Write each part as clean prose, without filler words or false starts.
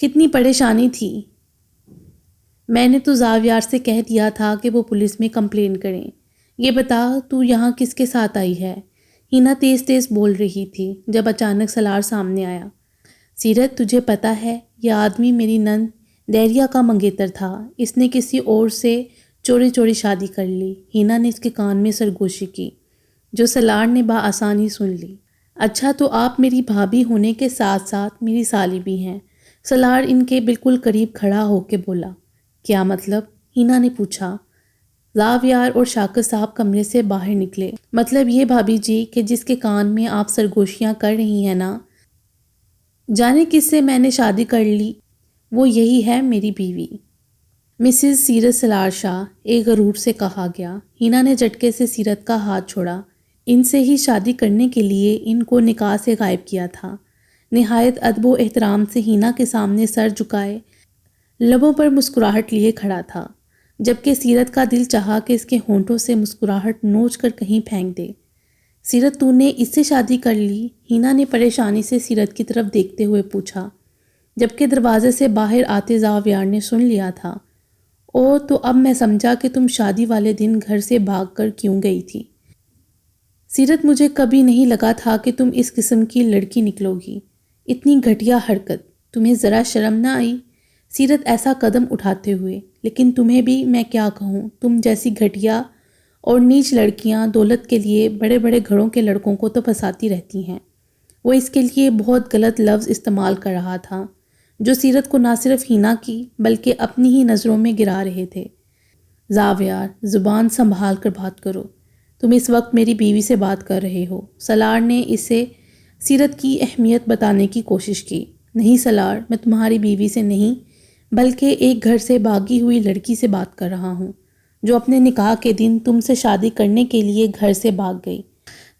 کتنی پریشانی تھی۔ میں نے تو زاویار سے کہہ دیا تھا کہ وہ پولیس میں کمپلین کریں۔ یہ بتا تو یہاں کس کے ساتھ آئی ہے؟ ہینا تیز تیز بول رہی تھی جب اچانک سلار سامنے آیا۔ سیرت، تجھے پتہ ہے یہ آدمی میری نند دیریا کا منگیتر تھا۔ اس نے کسی اور سے چوری چوری شادی کر لی۔ ہینا نے اس کے کان میں سرگوشی کی جو سلار نے بآسانی سن لی۔ اچھا، تو آپ میری بھابھی ہونے کے ساتھ ساتھ میری سالی بھی ہیں؟ سلار ان کے بالکل قریب کھڑا ہو کے بولا۔ کیا مطلب؟ ہینا نے پوچھا۔ زاویار اور شاکر صاحب کمرے سے باہر نکلے۔ مطلب یہ بھابھی جی کہ جس کے کان میں آپ سرگوشیاں کر رہی ہیں نا، جانے کس سے میں نے شادی کر لی، وہ یہی ہے میری بیوی، مسز سیرت سلار شاہ، ایک غرور سے کہا گیا۔ ہینا نے جھٹکے سے سیرت کا ہاتھ چھوڑا۔ ان سے ہی شادی کرنے کے لیے ان کو نکاح سے غائب کیا تھا۔ نہایت ادب و احترام سے ہینا کے سامنے سر جھکائے لبوں پر مسکراہٹ لیے کھڑا تھا، جبکہ سیرت کا دل چاہا کہ اس کے ہونٹوں سے مسکراہٹ نوچ کر کہیں پھینک دے۔ سیرت، تو نے اس سے شادی کر لی؟ ہینا نے پریشانی سے سیرت کی طرف دیکھتے ہوئے پوچھا، جبکہ دروازے سے باہر آتے زاویار نے سن لیا تھا۔ او، تو اب میں سمجھا کہ تم شادی والے دن گھر سے بھاگ کر کیوں گئی تھی۔ سیرت، مجھے کبھی نہیں لگا تھا کہ تم اس قسم کی لڑکی نکلو گی۔ اتنی گھٹیا حرکت، تمہیں ذرا شرم نہ آئی؟ سیرت ایسا قدم اٹھاتے ہوئے، لیکن تمہیں بھی میں کیا کہوں، تم جیسی گھٹیا اور نیچ لڑکیاں دولت کے لیے بڑے بڑے گھروں کے لڑکوں کو تو پھنساتی رہتی ہیں۔ وہ اس کے لیے بہت غلط لفظ استعمال کر رہا تھا جو سیرت کو نہ صرف ہینا کی بلکہ اپنی ہی نظروں میں گرا رہے تھے۔ زاویار، زبان سنبھال کر بات کرو، تم اس وقت میری بیوی سے بات کر رہے ہو۔ سلار نے اسے سیرت کی اہمیت بتانے کی کوشش کی۔ نہیں سلار، میں تمہاری بیوی سے نہیں بلکہ ایک گھر سے بھاگی ہوئی لڑکی سے بات کر رہا ہوں جو اپنے نکاح کے دن تم سے شادی کرنے کے لیے گھر سے بھاگ گئی۔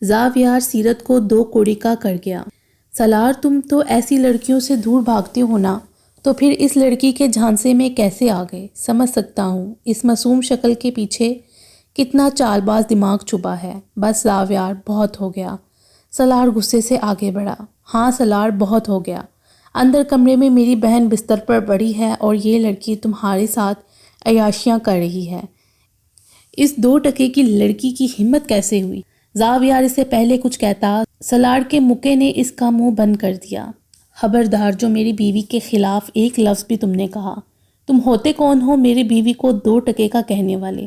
زاویار سیرت کو دو کوڑی کا کر گیا۔ سلار، تم تو ایسی لڑکیوں سے دور بھاگتے ہو نا، تو پھر اس لڑکی کے جھانسے میں کیسے آ گئے؟ سمجھ سکتا ہوں اس معصوم شکل کے پیچھے کتنا چال باز دماغ چھپا ہے۔ بس زاویار، بہت ہو گیا۔ سلار غصے سے آگے بڑھا۔ ہاں سلار، بہت ہو گیا۔ اندر کمرے میں میری بہن بستر پر پڑی ہے اور یہ لڑکی تمہارے ساتھ عیاشیاں کر رہی ہے۔ اس 2 ٹکے کی لڑکی کی ہمت کیسے ہوئی؟ زاویار اس سے پہلے کچھ کہتا، سلار کے مکے نے اس کا منہ بند کر دیا۔ خبردار، جو میری بیوی کے خلاف ایک لفظ بھی تم نے کہا۔ تم ہوتے کون ہو میری بیوی کو 2 ٹکے کا کہنے والے؟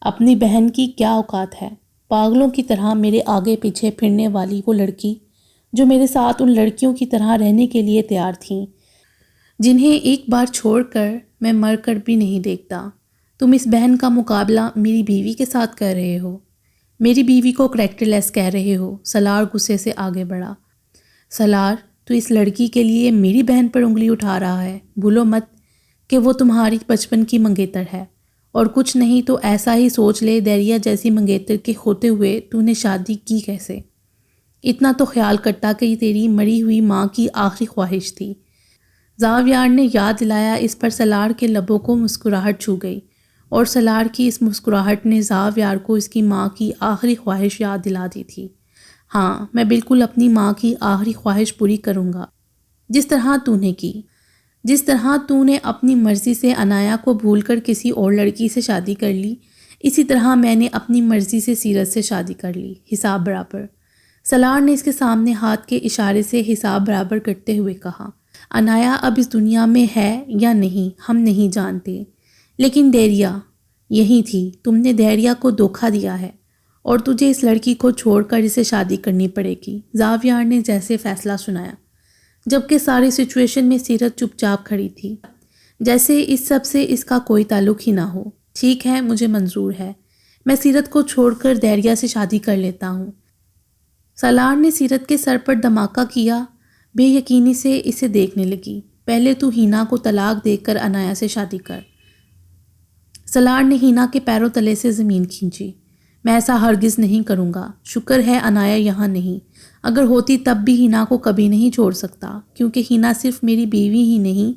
اپنی بہن کی کیا اوقات ہے؟ پاگلوں کی طرح میرے آگے پیچھے پھرنے والی وہ لڑکی جو میرے ساتھ ان لڑکیوں کی طرح رہنے کے لیے تیار تھیں جنہیں ایک بار چھوڑ کر میں مر کر بھی نہیں دیکھتا۔ تم اس بہن کا مقابلہ میری بیوی کے ساتھ کر رہے ہو، میری بیوی کو کریکٹر لیس کہہ رہے ہو۔ سلار غصے سے آگے بڑھا۔ سلار، تو اس لڑکی کے لیے میری بہن پر انگلی اٹھا رہا ہے؟ بھولو مت کہ وہ تمہاری بچپن کی منگیتر ہے، اور کچھ نہیں تو ایسا ہی سوچ لے دیریا جیسی منگیتر کے ہوتے ہوئے تو نے شادی کی کیسے؟ اتنا تو خیال کرتا کہ یہ تیری مری ہوئی ماں کی آخری خواہش تھی۔ زاویار نے یاد دلایا۔ اس پر سلار کے لبوں کو مسکراہٹ چھو گئی، اور سلار کی اس مسکراہٹ نے زاویار کو اس کی ماں کی آخری خواہش یاد دلا دی تھی۔ ہاں، میں بالکل اپنی ماں کی آخری خواہش پوری کروں گا، جس طرح تو نے کی، جس طرح تو نے اپنی مرضی سے انایا کو بھول کر کسی اور لڑکی سے شادی کر لی، اسی طرح میں نے اپنی مرضی سے سیرت سے شادی کر لی۔ حساب برابر۔ سلار نے اس کے سامنے ہاتھ کے اشارے سے حساب برابر کرتے ہوئے کہا۔ انایا اب اس دنیا میں ہے یا نہیں ہم نہیں جانتے، لیکن دیریا یہی تھی۔ تم نے دیریا کو دھوکہ دیا ہے اور تجھے اس لڑکی کو چھوڑ کر اسے شادی کرنی پڑے گی۔ زاویار نے جیسے فیصلہ سنایا، جبکہ ساری سچویشن میں سیرت چپ چاپ کھڑی تھی، جیسے اس سب سے اس کا کوئی تعلق ہی نہ ہو۔ ٹھیک ہے، مجھے منظور ہے، میں سیرت کو چھوڑ کر دیریا سے شادی کر لیتا ہوں۔ سلار نے سیرت کے سر پر دھماکہ کیا، بے یقینی سے اسے دیکھنے لگی۔ پہلے تو ہینا کو طلاق دے کر انایا سے شادی کر۔ سلار نے ہینا کے پیروں تلے سے زمین کھینچی۔ میں ایسا ہرگز نہیں کروں گا۔ شکر ہے انایا یہاں نہیں، اگر ہوتی تب بھی ہینا کو کبھی نہیں چھوڑ سکتا، کیونکہ ہینا صرف میری بیوی ہی نہیں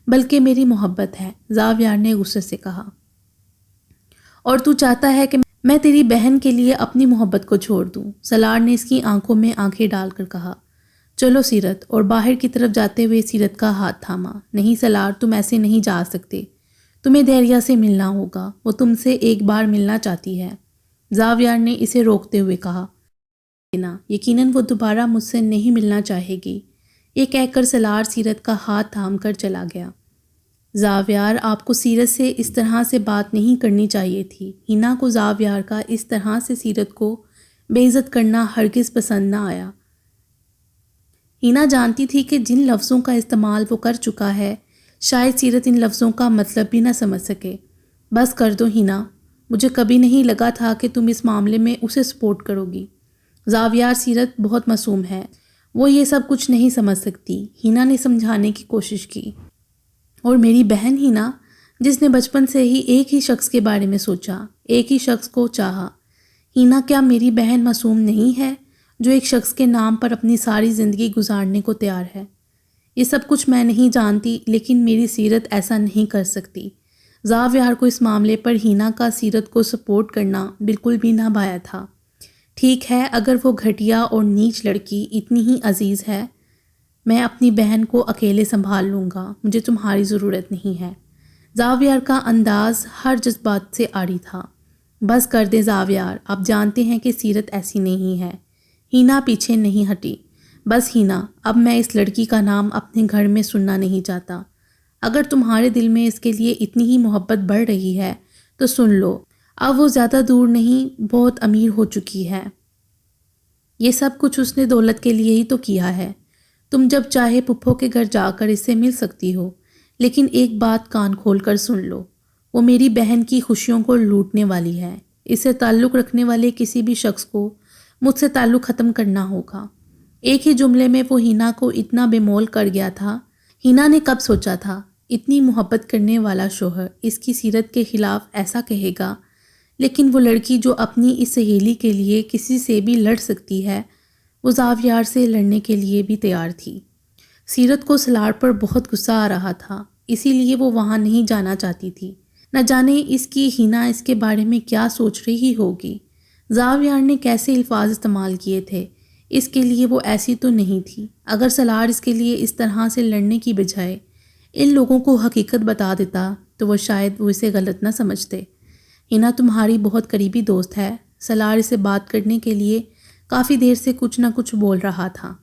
بلکہ میری محبت ہے، زاویار نے غصے سے کہا۔ اور تو چاہتا ہے کہ میں تیری بہن کے لیے اپنی محبت کو چھوڑ دوں؟ سلار نے اس کی آنکھوں میں آنکھیں ڈال کر کہا۔ چلو سیرت، اور باہر کی طرف جاتے ہوئے سیرت کا ہاتھ تھاما۔ نہیں سلار، تم ایسے نہیں جا سکتے، تمہیں دھیریا سے ملنا ہوگا، وہ تم سے ایک بار ملنا چاہتی ہے، زاویار نے اسے روکتے ہوئے کہا۔ یقیناً وہ دوبارہ مجھ سے نہیں ملنا چاہے گی، یہ کہہ کر سلار سیرت کا ہاتھ تھام کر چلا گیا۔ زاویار، آپ کو سیرت سے اس طرح سے بات نہیں کرنی چاہیے تھی۔ ہینا کو زاویار کا اس طرح سے سیرت کو بے عزت کرنا ہرگز پسند نہ آیا۔ ہینا جانتی تھی کہ جن لفظوں کا استعمال وہ کر چکا ہے، شاید سیرت ان لفظوں کا مطلب بھی نہ سمجھ سکے۔ بس کر دو ہینا، مجھے کبھی نہیں لگا تھا کہ تم اس معاملے میں اسے سپورٹ کرو گی۔ زاویار، سیرت بہت معصوم ہے، وہ یہ سب کچھ نہیں سمجھ سکتی، ہینا نے سمجھانے کی کوشش کی۔ اور میری بہن ہینا، جس نے بچپن سے ہی ایک ہی شخص کے بارے میں سوچا، ایک ہی شخص کو چاہا۔ ہینا، کیا میری بہن معصوم نہیں ہے جو ایک شخص کے نام پر اپنی ساری زندگی گزارنے کو تیار ہے؟ یہ سب کچھ میں نہیں جانتی، لیکن میری سیرت ایسا نہیں کر سکتی۔ زاویار کو اس معاملے پر ہینا کا سیرت کو سپورٹ کرنا بالکل بھی نہ بھایا تھا۔ ٹھیک ہے، اگر وہ گھٹیا اور نیچ لڑکی اتنی ہی عزیز ہے، میں اپنی بہن کو اکیلے سنبھال لوں گا، مجھے تمہاری ضرورت نہیں ہے۔ زاویار کا انداز ہر جذبات سے عاری تھا۔ بس کر دے زاویار، آپ جانتے ہیں کہ سیرت ایسی نہیں ہے۔ ہینا پیچھے نہیں ہٹی۔ بس ہینا، اب میں اس لڑکی کا نام اپنے گھر میں سننا نہیں چاہتا۔ اگر تمہارے دل میں اس کے لیے اتنی ہی محبت بڑھ رہی ہے تو سن لو، اب وہ زیادہ دور نہیں، بہت امیر ہو چکی ہے۔ یہ سب کچھ اس نے دولت کے لیے ہی تو کیا ہے۔ تم جب چاہے پھپھو کے گھر جا کر اس سے مل سکتی ہو، لیکن ایک بات کان کھول کر سن لو، وہ میری بہن کی خوشیوں کو لوٹنے والی ہے۔ اس سے تعلق رکھنے والے کسی بھی شخص کو مجھ سے تعلق ختم کرنا ہوگا۔ ایک ہی جملے میں وہ ہینا کو اتنا بے مول کر گیا تھا۔ ہینا نے کب سوچا تھا اتنی محبت کرنے والا شوہر اس کی سیرت کے خلاف ایسا کہے گا، لیکن وہ لڑکی جو اپنی اس سہیلی کے لیے کسی سے بھی لڑ سکتی ہے، وہ زاویار سے لڑنے کے لیے بھی تیار تھی۔ سیرت کو سلار پر بہت غصہ آ رہا تھا، اسی لیے وہ وہاں نہیں جانا چاہتی تھی۔ نہ جانے اس کی ہینا اس کے بارے میں کیا سوچ رہی ہوگی، زاویار نے کیسے الفاظ استعمال کیے تھے، اس کے لیے وہ ایسی تو نہیں تھی۔ اگر سلار اس کے لیے اس طرح سے لڑنے کی بجائے ان لوگوں کو حقیقت بتا دیتا تو وہ شاید وہ اسے غلط نہ سمجھتے۔ ہینا تمہاری بہت قریبی دوست ہے۔ سلار اسے بات کرنے کے لیے کافی دیر سے کچھ نہ کچھ بول رہا تھا،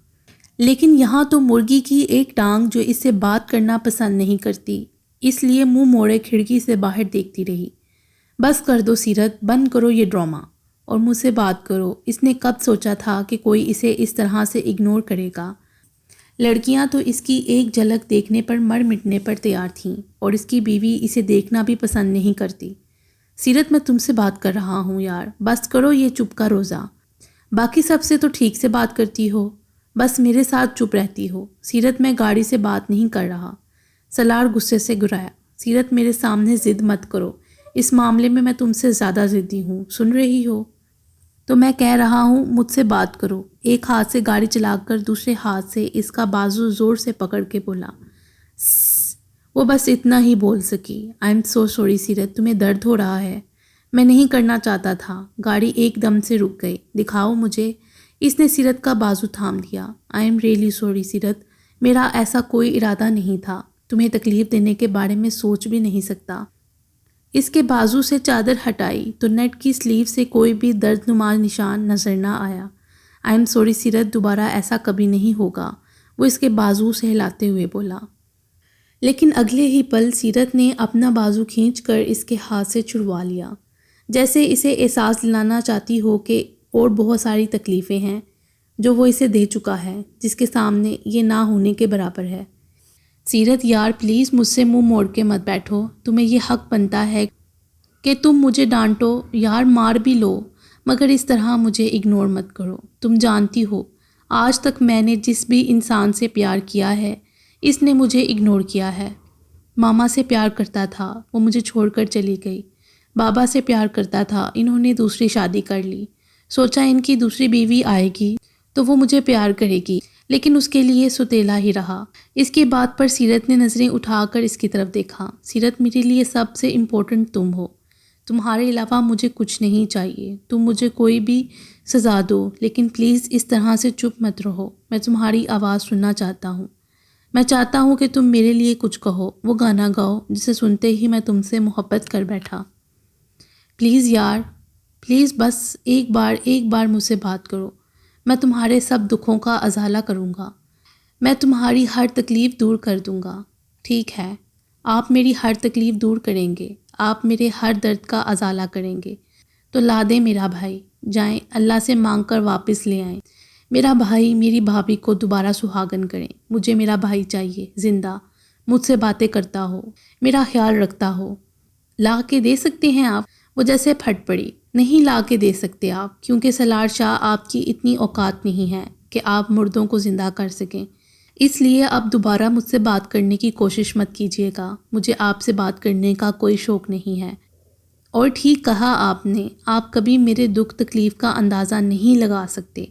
لیکن یہاں تو مرغی کی ایک ٹانگ جو اس سے بات کرنا پسند نہیں کرتی، اس لیے منہ موڑے کھڑکی سے باہر دیکھتی رہی۔ بس کر دو سیرت، بند کرو یہ ڈرامہ اور مجھ سے بات کرو۔ اس نے کب سوچا تھا کہ کوئی اسے اس طرح سے اگنور کرے گا؟ لڑکیاں تو اس کی ایک جھلک دیکھنے پر مر مٹنے پر تیار تھیں، اور اس کی بیوی اسے دیکھنا بھی پسند نہیں کرتی۔ سیرت، میں تم سے بات کر رہا ہوں یار، بس کرو یہ چپ کا روزہ۔ باقی سب سے تو ٹھیک سے بات کرتی ہو، بس میرے ساتھ چپ رہتی ہو۔ سیرت، میں گاڑی سے بات نہیں کر رہا۔ سلار غصے سے گرایا۔ سیرت، میرے سامنے ضد مت کرو، اس معاملے میں تم سے زیادہ ضدی ہوں، سن رہی ہو؟ تو میں کہہ رہا ہوں مجھ سے بات کرو۔ ایک ہاتھ سے گاڑی چلا کر دوسرے ہاتھ سے اس کا بازو زور سے پکڑ کے بولا۔ وہ بس اتنا ہی بول سکی۔ آئی ایم سو سوری سیرت، تمہیں درد ہو رہا ہے؟ میں نہیں کرنا چاہتا تھا۔ گاڑی ایک دم سے رک گئی۔ دکھاؤ مجھے۔ اس نے سیرت کا بازو تھام لیا۔ آئی ایم ریئلی سوری سیرت، میرا ایسا کوئی ارادہ نہیں تھا، تمہیں تکلیف دینے کے بارے میں سوچ بھی نہیں سکتا۔ اس کے بازو سے چادر ہٹائی تو نیٹ کی سلیو سے کوئی بھی درد نما نشان نظر نہ آیا۔ آئی ایم سوری سیرت، دوبارہ ایسا کبھی نہیں ہوگا، وہ اس کے بازو سے ہلاتے ہوئے بولا۔ لیکن اگلے ہی پل سیرت نے اپنا بازو کھینچ کر اس کے ہاتھ سے چھڑوا لیا، جیسے اسے احساس دلانا چاہتی ہو کہ اور بہت ساری تکلیفیں ہیں جو وہ اسے دے چکا ہے، جس کے سامنے یہ نہ ہونے کے برابر ہے۔ سیرت یار پلیز مجھ سے منہ موڑ کے مت بیٹھو، تمہیں یہ حق بنتا ہے کہ تم مجھے ڈانٹو یار، مار بھی لو، مگر اس طرح مجھے اگنور مت کرو۔ تم جانتی ہو آج تک میں نے جس بھی انسان سے پیار کیا ہے اس نے مجھے اگنور کیا ہے۔ ماما سے پیار کرتا تھا، وہ مجھے چھوڑ کر چلی گئی۔ بابا سے پیار کرتا تھا، انہوں نے دوسری شادی کر لی۔ سوچا ان کی دوسری بیوی آئے گی تو وہ مجھے پیار کرے گی، لیکن اس کے لیے سوتیلا ہی رہا۔ اس کی بات پر سیرت نے نظریں اٹھا کر اس کی طرف دیکھا۔ سیرت، میرے لیے سب سے امپورٹنٹ تم ہو، تمہارے علاوہ مجھے کچھ نہیں چاہیے، تم مجھے کوئی بھی سزا دو، لیکن پلیز اس طرح سے چپ مت رہو، میں تمہاری آواز سننا چاہتا ہوں۔ میں چاہتا ہوں کہ تم میرے لیے کچھ کہو، وہ گانا گاؤ جسے سنتے ہی میں تم سے محبت کر بیٹھا۔ پلیز یار، پلیز بس ایک بار مجھ سے بات کرو، میں تمہارے سب دکھوں کا ازالہ کروں گا، میں تمہاری ہر تکلیف دور کر دوں گا۔ ٹھیک ہے، آپ میری ہر تکلیف دور کریں گے، آپ میرے ہر درد کا ازالہ کریں گے، تو لا دیں میرا بھائی، جائیں اللہ سے مانگ کر واپس لے آئیں میرا بھائی، میری بھابھی کو دوبارہ سہاگن کریں۔ مجھے میرا بھائی چاہیے، زندہ، مجھ سے باتیں کرتا ہو، میرا خیال رکھتا ہو۔ لا کے دے سکتے ہیں آپ؟ وہ جیسے پھٹ پڑی۔ نہیں لا کے دے سکتے آپ، کیونکہ سالار شاہ آپ کی اتنی اوقات نہیں ہے کہ آپ مردوں کو زندہ کر سکیں، اس لیے اب دوبارہ مجھ سے بات کرنے کی کوشش مت کیجیے گا، مجھے آپ سے بات کرنے کا کوئی شوق نہیں ہے۔ اور ٹھیک کہا آپ نے، آپ کبھی میرے دکھ تکلیف کا اندازہ نہیں لگا سکتے،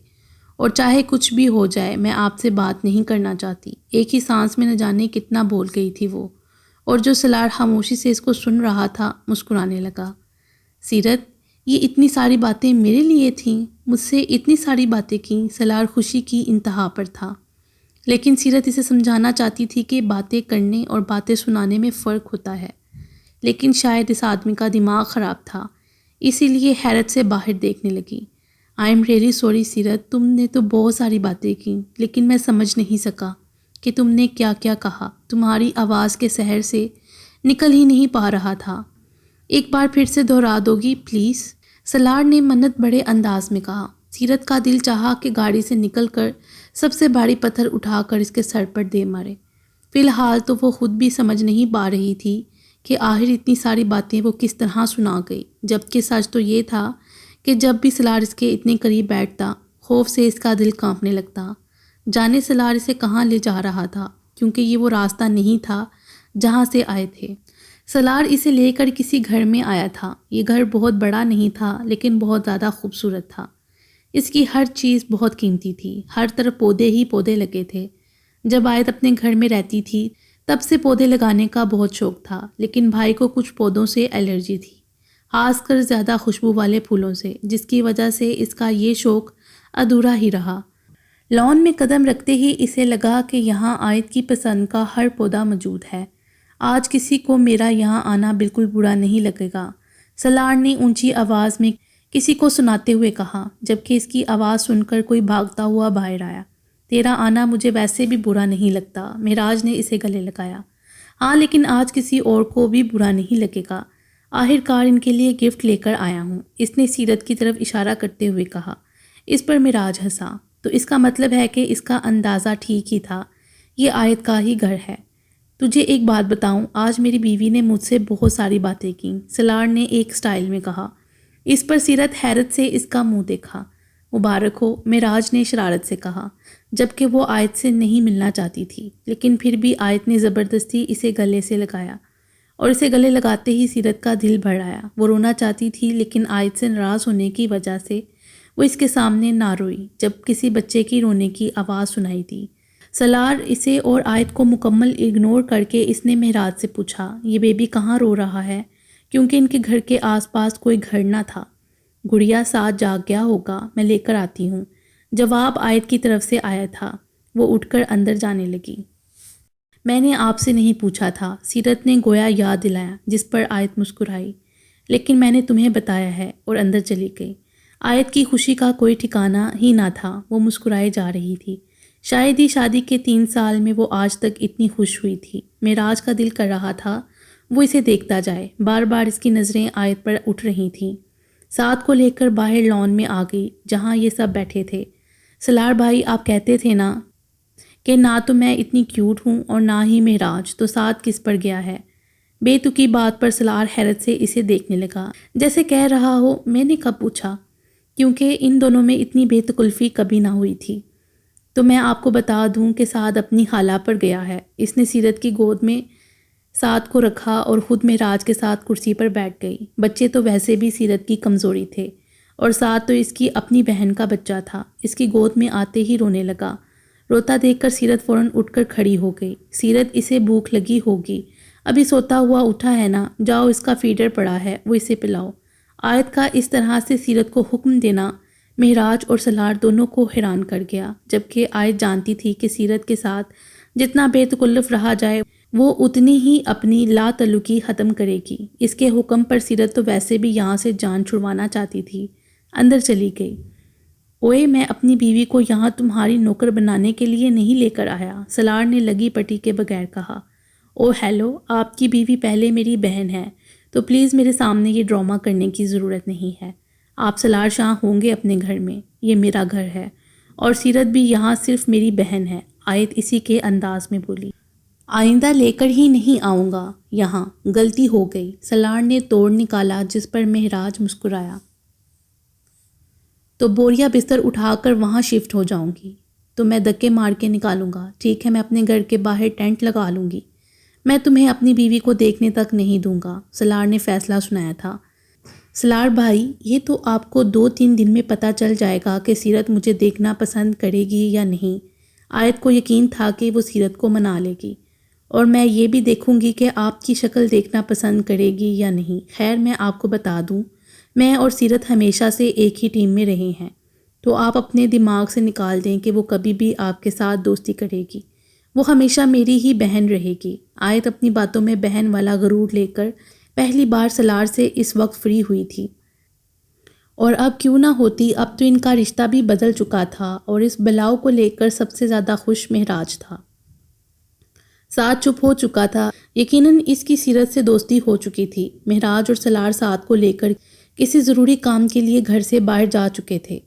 اور چاہے کچھ بھی ہو جائے میں آپ سے بات نہیں کرنا چاہتی۔ ایک ہی سانس میں نہ جانے کتنا بول گئی تھی وہ، اور جو سالار خاموشی سے اس کو سن رہا تھا مسکرانے لگا۔ سیرت، یہ اتنی ساری باتیں میرے لیے تھیں، مجھ سے اتنی ساری باتیں کیں۔ سالار خوشی کی انتہا پر تھا، لیکن سیرت اسے سمجھانا چاہتی تھی کہ باتیں کرنے اور باتیں سنانے میں فرق ہوتا ہے، لیکن شاید اس آدمی کا دماغ خراب تھا، اسی لیے حیرت سے باہر دیکھنے لگی۔ آئی ایم ریئلی سوری سیرت، تم نے تو بہت ساری باتیں کیں، لیکن میں سمجھ نہیں سکا کہ تم نے کیا کیا کہا، تمہاری آواز کے سحر سے نکل ہی نہیں پا رہا تھا۔ ایک بار پھر سے دہرا دو گی پلیز؟ سالار نے منت بڑے انداز میں کہا۔ سیرت کا دل چاہا کہ گاڑی سے نکل کر سب سے بھاری پتھر اٹھا کر اس کے سر پر دے مارے۔ فی الحال تو وہ خود بھی سمجھ نہیں پا رہی تھی کہ آخر اتنی ساری باتیں وہ کس طرح سنا گئی، جبکہ سچ تو یہ تھا کہ جب بھی سالار اس کے اتنے قریب بیٹھتا، خوف سے اس کا دل کانپنے لگتا۔ جانے سالار اسے کہاں لے جا رہا تھا، کیونکہ یہ وہ راستہ نہیں تھا جہاں سے آئے تھے۔ سالار اسے لے کر کسی گھر میں آیا تھا۔ یہ گھر بہت بڑا نہیں تھا، لیکن بہت زیادہ خوبصورت تھا۔ اس کی ہر چیز بہت قیمتی تھی، ہر طرف پودے ہی پودے لگے تھے۔ جب آیت اپنے گھر میں رہتی تھی تب سے پودے لگانے کا بہت شوق تھا، لیکن بھائی کو کچھ پودوں سے الرجی تھی، خاص کر زیادہ خوشبو والے پھولوں سے، جس کی وجہ سے اس کا یہ شوق ادھورا ہی رہا۔ لان میں قدم رکھتے ہی اسے لگا کہ یہاں آیت کی پسند کا ہر پودا موجود ہے۔ آج کسی کو میرا یہاں آنا بالکل برا نہیں لگے گا، سالار نے اونچی آواز میں کسی کو سناتے ہوئے کہا، جبکہ اس کی آواز سن کر کوئی بھاگتا ہوا باہر آیا۔ تیرا آنا مجھے ویسے بھی برا نہیں لگتا، معراج نے اسے گلے لگایا۔ ہاں، لیکن آج کسی اور کو بھی برا نہیں لگے گا، آخر کار ان کے لیے گفٹ لے کر آیا ہوں، اس نے سیرت کی طرف اشارہ کرتے ہوئے کہا۔ اس پر معراج ہنسا۔ تو اس کا مطلب ہے کہ اس کا اندازہ ٹھیک ہی تھا، یہ آیت کا ہی گھر ہے۔ تجھے ایک بات بتاؤں، آج میری بیوی نے مجھ سے بہت ساری باتیں کیں، سالار نے ایک سٹائل میں کہا۔ اس پر سیرت حیرت سے اس کا منہ دیکھا۔ مبارک ہو، معراج نے شرارت سے کہا، جبکہ وہ آیت سے نہیں ملنا چاہتی تھی، لیکن پھر بھی آیت نے زبردستی اسے گلے سے لگایا، اور اسے گلے لگاتے ہی سیرت کا دل بھر آیا۔ وہ رونا چاہتی تھی، لیکن آیت سے ناراض ہونے کی وجہ سے وہ اس کے سامنے نہ روئی۔ جب کسی بچے کی رونے کی آواز سنائی دی، سالار اسے اور آیت کو مکمل اگنور کر کے اس نے معراج سے پوچھا، یہ بیبی کہاں رو رہا ہے؟ کیونکہ ان کے گھر کے آس پاس کوئی گھر نہ تھا۔ گڑیا ساتھ جاگ گیا ہوگا، میں لے کر آتی ہوں، جواب آیت کی طرف سے آیا تھا۔ وہ اٹھ کر اندر جانے لگی۔ میں نے آپ سے نہیں پوچھا تھا، سیرت نے گویا یاد دلایا، جس پر آیت مسکرائی۔ لیکن میں نے تمہیں بتایا ہے، اور اندر چلی گئی۔ آیت کی خوشی کا کوئی ٹھکانہ ہی نہ تھا، وہ مسکرائے جا رہی تھی۔ شاید ہی شادی کے 3 سال میں وہ آج تک اتنی خوش ہوئی تھی۔ معراج کا دل کر رہا تھا وہ اسے دیکھتا جائے، بار بار اس کی نظریں آیت پر اٹھ رہی تھیں۔ ساتھ کو لے کر باہر لان میں آ گئی، جہاں یہ سب بیٹھے تھے۔ سالار بھائی، آپ کہتے تھے نا کہ نہ تو میں اتنی کیوٹ ہوں اور نہ ہی معراج، تو ساتھ کس پر گیا ہے؟ بے تکی بات پر سالار حیرت سے اسے دیکھنے لگا، جیسے کہہ رہا ہو میں نے کب پوچھا، کیونکہ ان دونوں میں اتنی بے تکلفی کبھی نہ ہوئی تھی۔ تو میں آپ کو بتا دوں کہ سعد اپنی خالہ پر گیا ہے۔ اس نے سیرت کی گود میں سعد کو رکھا اور خود معراج کے ساتھ کرسی پر بیٹھ گئی۔ بچے تو ویسے بھی سیرت کی کمزوری تھے، اور سعد تو اس کی اپنی بہن کا بچہ تھا۔ اس کی گود میں آتے ہی رونے لگا۔ روتا دیکھ کر سیرت فوراً اٹھ کر کھڑی ہو گئی۔ سیرت، اسے بھوک لگی ہوگی، ابھی سوتا ہوا اٹھا ہے نا، جاؤ اس کا فیڈر پڑا ہے وہ اسے پلاؤ۔ آیت کا اس طرح سے سیرت کو حکم دینا مہراج اور سلار دونوں کو حیران کر گیا، جبکہ آیت جانتی تھی کہ سیرت کے ساتھ جتنا بے تکلف رہا جائے وہ اتنی ہی اپنی لا تعلقی ختم کرے گی۔ اس کے حکم پر سیرت تو ویسے بھی یہاں سے جان چھڑوانا چاہتی تھی، اندر چلی گئی۔ اوئے، میں اپنی بیوی کو یہاں تمہاری نوکر بنانے کے لیے نہیں لے کر آیا، سلار نے لگی پٹی کے بغیر کہا۔ او ہیلو، آپ کی بیوی پہلے میری بہن ہے، تو پلیز میرے سامنے یہ ڈرامہ کرنے کی ضرورت نہیں ہے۔ آپ سلار شاہ ہوں گے اپنے گھر میں، یہ میرا گھر ہے، اور سیرت بھی یہاں صرف میری بہن ہے، آیت اسی کے انداز میں بولی۔ آئندہ لے کر ہی نہیں آؤں گا یہاں، غلطی ہو گئی، سلار نے توڑ نکالا، جس پر مہراج مسکرایا۔ تو بوریا بستر اٹھا کر وہاں شفٹ ہو جاؤں گی، تو میں دھکے مار کے نکالوں گا، ٹھیک ہے؟ میں اپنے گھر کے باہر ٹینٹ لگا لوں گی، میں تمہیں اپنی بیوی کو دیکھنے تک نہیں دوں گا، سلار نے فیصلہ سنایا تھا۔ سلار بھائی، یہ تو آپ کو 2-3 دن میں پتہ چل جائے گا کہ سیرت مجھے دیکھنا پسند کرے گی یا نہیں۔ آیت کو یقین تھا کہ وہ سیرت کو منا لے گی، اور میں یہ بھی دیکھوں گی کہ آپ کی شکل دیکھنا پسند کرے گی یا نہیں۔ خیر، میں آپ کو بتا دوں، میں اور سیرت ہمیشہ سے ایک ہی ٹیم میں رہے ہیں، تو آپ اپنے دماغ سے نکال دیں کہ وہ کبھی بھی آپ کے ساتھ دوستی کرے گی، وہ ہمیشہ میری ہی بہن رہے گی۔ آیت اپنی باتوں میں بہن والا غرور لے کر پہلی بار سلار سے اس وقت فری ہوئی تھی، اور اب کیوں نہ ہوتی، اب تو ان کا رشتہ بھی بدل چکا تھا، اور اس بلاؤ کو لے کر سب سے زیادہ خوش مہراج تھا۔ ساتھ چپ ہو چکا تھا، یقیناً اس کی سیرت سے دوستی ہو چکی تھی۔ مہراج اور سلار ساتھ کو لے کر کسی ضروری کام کے لیے گھر سے باہر جا چکے تھے۔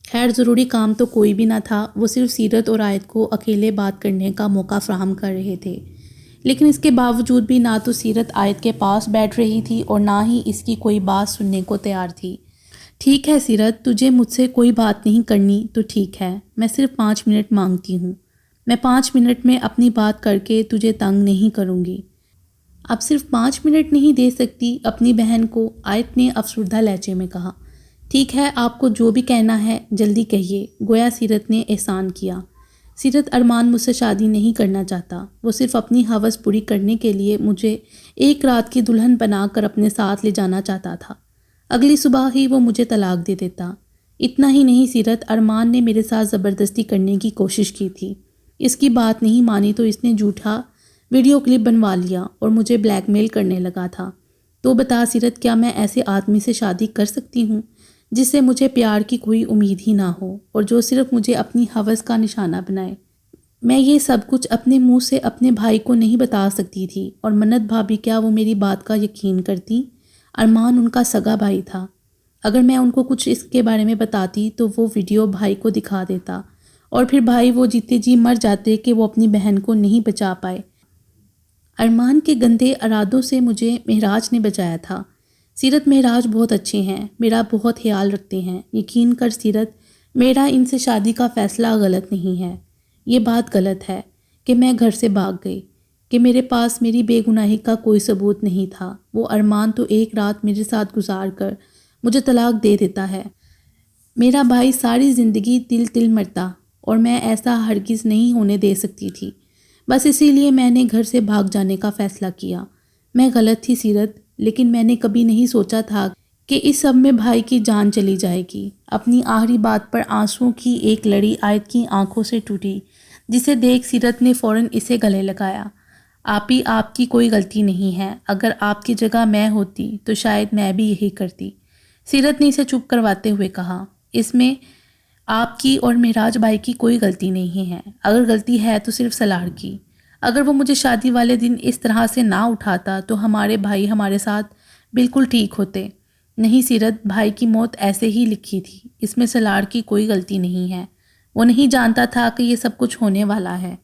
خیر، ضروری کام تو کوئی بھی نہ تھا، وہ صرف سیرت اور آیت کو اکیلے بات کرنے کا موقع فراہم کر رہے تھے، لیکن اس کے باوجود بھی نہ تو سیرت آیت کے پاس بیٹھ رہی تھی اور نہ ہی اس کی کوئی بات سننے کو تیار تھی۔ ٹھیک ہے سیرت، تجھے مجھ سے کوئی بات نہیں کرنی تو ٹھیک ہے، میں صرف 5 منٹ مانگتی ہوں، میں 5 منٹ میں اپنی بات کر کے تجھے تنگ نہیں کروں گی۔ اب صرف 5 منٹ نہیں دے سکتی اپنی بہن کو؟ آیت نے افسردہ لہجے میں کہا۔ ٹھیک ہے، آپ کو جو بھی کہنا ہے جلدی کہیے، گویا سیرت نے احسان کیا۔ سیرت، ارمان مجھ سے شادی نہیں کرنا چاہتا، وہ صرف اپنی ہوس پوری کرنے کے لیے مجھے ایک رات کی دلہن بنا کر اپنے ساتھ لے جانا چاہتا تھا، اگلی صبح ہی وہ مجھے طلاق دے دیتا۔ اتنا ہی نہیں سیرت، ارمان نے میرے ساتھ زبردستی کرنے کی کوشش کی تھی، اس کی بات نہیں مانی تو اس نے جھوٹا ویڈیو کلپ بنوا لیا اور مجھے بلیک میل کرنے لگا تھا۔ تو بتا سیرت، کیا میں ایسے آدمی سے شادی کر سکتی ہوں جس سے مجھے پیار کی کوئی امید ہی نہ ہو، اور جو صرف مجھے اپنی ہوس کا نشانہ بنائے؟ میں یہ سب کچھ اپنے منہ سے اپنے بھائی کو نہیں بتا سکتی تھی، اور منت بھابھی کیا وہ میری بات کا یقین کرتی؟ ارمان ان کا سگا بھائی تھا، اگر میں ان کو کچھ اس کے بارے میں بتاتی تو وہ ویڈیو بھائی کو دکھا دیتا، اور پھر بھائی وہ جیتے جی مر جاتے کہ وہ اپنی بہن کو نہیں بچا پائے۔ ارمان کے گندے ارادوں سے مجھے مہراج نے بچایا تھا۔ سیرت، مہراج بہت اچھے ہیں، میرا بہت خیال رکھتے ہیں، یقین کر سیرت، میرا ان سے شادی کا فیصلہ غلط نہیں ہے۔ یہ بات غلط ہے کہ میں گھر سے بھاگ گئی، کہ میرے پاس میری بے گناہی کا کوئی ثبوت نہیں تھا۔ وہ ارمان تو ایک رات میرے ساتھ گزار کر مجھے طلاق دے دیتا ہے، میرا بھائی ساری زندگی تل تل مرتا، اور میں ایسا ہرگز نہیں ہونے دے سکتی تھی۔ بس اسی لیے میں نے گھر سے بھاگ جانے کا فیصلہ کیا۔ میں غلط تھی سیرت، لیکن میں نے کبھی نہیں سوچا تھا کہ اس سب میں بھائی کی جان چلی جائے گی۔ اپنی آخری بات پر آنسوؤں کی ایک لڑی آیت کی آنکھوں سے ٹوٹی، جسے دیکھ سیرت نے فوراً اسے گلے لگایا۔ آپی، آپ کی کوئی غلطی نہیں ہے، اگر آپ کی جگہ میں ہوتی تو شاید میں بھی یہی کرتی، سیرت نے اسے چپ کرواتے ہوئے کہا۔ اس میں آپ کی اور مہراج بھائی کی کوئی غلطی نہیں ہے، اگر غلطی ہے تو صرف سلار کی۔ اگر وہ مجھے شادی والے دن اس طرح سے نہ اٹھاتا تو ہمارے بھائی ہمارے ساتھ بالکل ٹھیک ہوتے۔ نہیں سیرت، بھائی کی موت ایسے ہی لکھی تھی، اس میں سلار کی کوئی غلطی نہیں ہے، وہ نہیں جانتا تھا کہ یہ سب کچھ ہونے والا ہے۔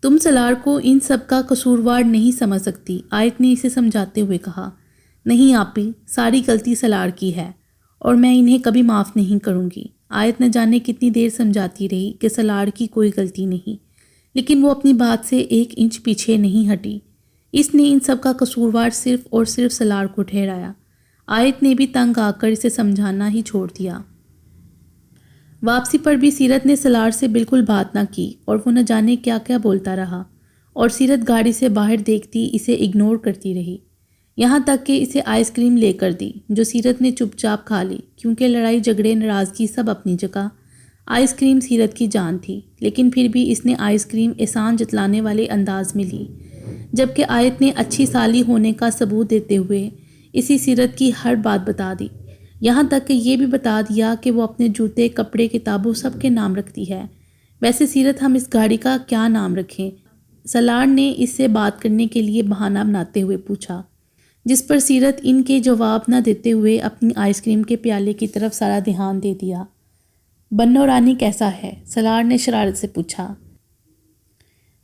تم سلار کو ان سب کا قصوروار نہیں سمجھ سکتی، آیت نے اسے سمجھاتے ہوئے کہا۔ نہیں آپی، ساری غلطی سلار کی ہے، اور میں انہیں کبھی معاف نہیں کروں گی۔ آیت نہ جانے کتنی دیر سمجھاتی رہی کہ سلار کی کوئی غلطی نہیں، لیکن وہ اپنی بات سے 1 انچ پیچھے نہیں ہٹی۔ اس نے ان سب کا قصوروار صرف اور صرف سلار کو ٹھہرایا۔ آیت نے بھی تنگ آ کر اسے سمجھانا ہی چھوڑ دیا۔ واپسی پر بھی سیرت نے سلار سے بالکل بات نہ کی، اور وہ نہ جانے کیا کیا بولتا رہا۔ اور سیرت گاڑی سے باہر دیکھتی اسے اگنور کرتی رہی، یہاں تک کہ اسے آئس کریم لے کر دی جو سیرت نے چپ چاپ کھا لی، کیونکہ لڑائی جھگڑے ناراضگی سب اپنی جگہ، آئس کریم سیرت کی جان تھی، لیکن پھر بھی اس نے آئس کریم احسان جتلانے والے انداز میں لی، جبکہ آیت نے اچھی سالی ہونے کا ثبوت دیتے ہوئے اسی سیرت کی ہر بات بتا دی، یہاں تک کہ یہ بھی بتا دیا کہ وہ اپنے جوتے، کپڑے، کتابوں سب کے نام رکھتی ہے۔ ویسے سیرت، ہم اس گاڑی کا کیا نام رکھیں؟ سلار نے اس سے بات کرنے کے لیے بہانہ بناتے ہوئے پوچھا، جس پر سیرت ان کے جواب نہ دیتے ہوئے اپنی آئس کریم کے پیالے کی طرف سارا دھیان دے دیا۔ بنو رانی کیسا ہے؟ سلار نے شرارت سے پوچھا،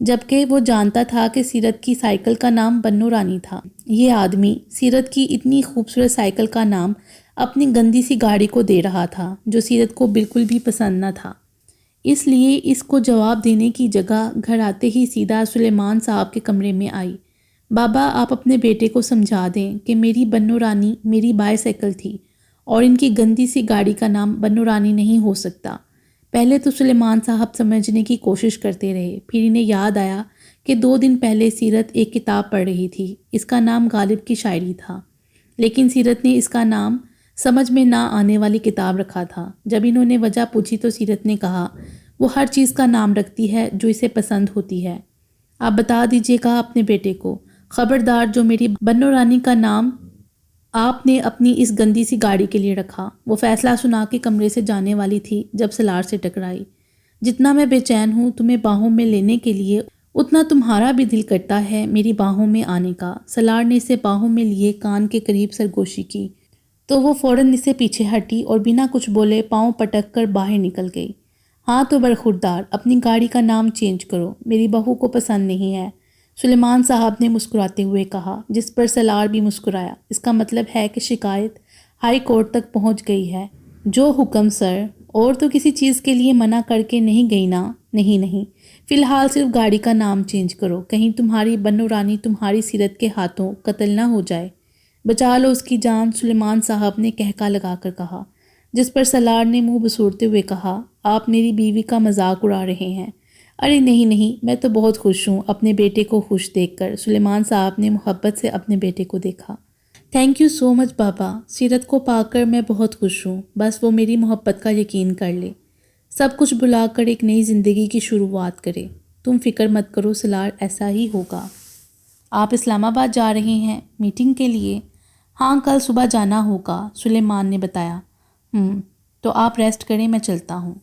جبکہ وہ جانتا تھا کہ سیرت کی سائیکل کا نام بنو رانی تھا۔ یہ آدمی سیرت کی اتنی خوبصورت سائیکل کا نام اپنی گندی سی گاڑی کو دے رہا تھا، جو سیرت کو بالکل بھی پسند نہ تھا، اس لیے اس کو جواب دینے کی جگہ گھر آتے ہی سیدھا سلیمان صاحب کے کمرے میں آئی۔ بابا، آپ اپنے بیٹے کو سمجھا دیں کہ میری بنو رانی میری بائی سائیکل تھی اور ان کی گندی سی گاڑی کا نام بنو رانی نہیں ہو سکتا۔ پہلے تو سلیمان صاحب سمجھنے کی کوشش کرتے رہے، پھر انہیں یاد آیا کہ 2 دن پہلے سیرت ایک کتاب پڑھ رہی تھی، اس کا نام غالب کی شاعری تھا، لیکن سیرت نے اس کا نام سمجھ میں نہ آنے والی کتاب رکھا تھا۔ جب انہوں نے وجہ پوچھی تو سیرت نے کہا وہ ہر چیز کا نام رکھتی ہے جو اسے پسند ہوتی ہے۔ آپ بتا دیجئے گا اپنے بیٹے کو، خبردار جو میری بنو رانی کا نام آپ نے اپنی اس گندی سی گاڑی کے لیے رکھا۔ وہ فیصلہ سنا کے کمرے سے جانے والی تھی جب سلار سے ٹکرائی۔ جتنا میں بے چین ہوں تمہیں باہوں میں لینے کے لیے، اتنا تمہارا بھی دل کرتا ہے میری باہوں میں آنے کا۔ سلار نے اسے باہوں میں لیے کان کے قریب سرگوشی کی تو وہ فوراً اسے پیچھے ہٹی اور بنا کچھ بولے پاؤں پٹک کر باہر نکل گئی۔ ہاں تو برخوردار، اپنی گاڑی کا نام چینج کرو، میری بہو کو پسند نہیں ہے، سلیمان صاحب نے مسکراتے ہوئے کہا، جس پر سلار بھی مسکرایا۔ اس کا مطلب ہے کہ شکایت ہائی کورٹ تک پہنچ گئی ہے۔ جو حکم سر، اور تو کسی چیز کے لیے منع کر کے نہیں گئی نا؟ نہیں، فی الحال صرف گاڑی کا نام چینج کرو، کہیں تمہاری بنو رانی تمہاری سیرت کے ہاتھوں قتل نہ ہو جائے، بچا لو اس کی جان، سلیمان صاحب نے کہکا لگا کر کہا، جس پر سلار نے منہ بسورتے ہوئے کہا، آپ میری بیوی کا مذاق اڑا رہے ہیں۔ ارے نہیں، میں تو بہت خوش ہوں اپنے بیٹے کو خوش دیکھ کر۔ سلیمان صاحب نے محبت سے اپنے بیٹے کو دیکھا۔ تھینک یو سو مچ بابا، سیرت کو پا کر میں بہت خوش ہوں، بس وہ میری محبت کا یقین کر لے، سب کچھ بھلا کر ایک نئی زندگی کی شروعات کرے۔ تم فکر مت کرو سلار، ایسا ہی ہوگا۔ آپ اسلام آباد جا رہے ہیں میٹنگ کے لیے؟ ہاں، کل صبح جانا ہوگا، سلیمان نے بتایا۔ تو آپ ریسٹ کریں، میں چلتا ہوں۔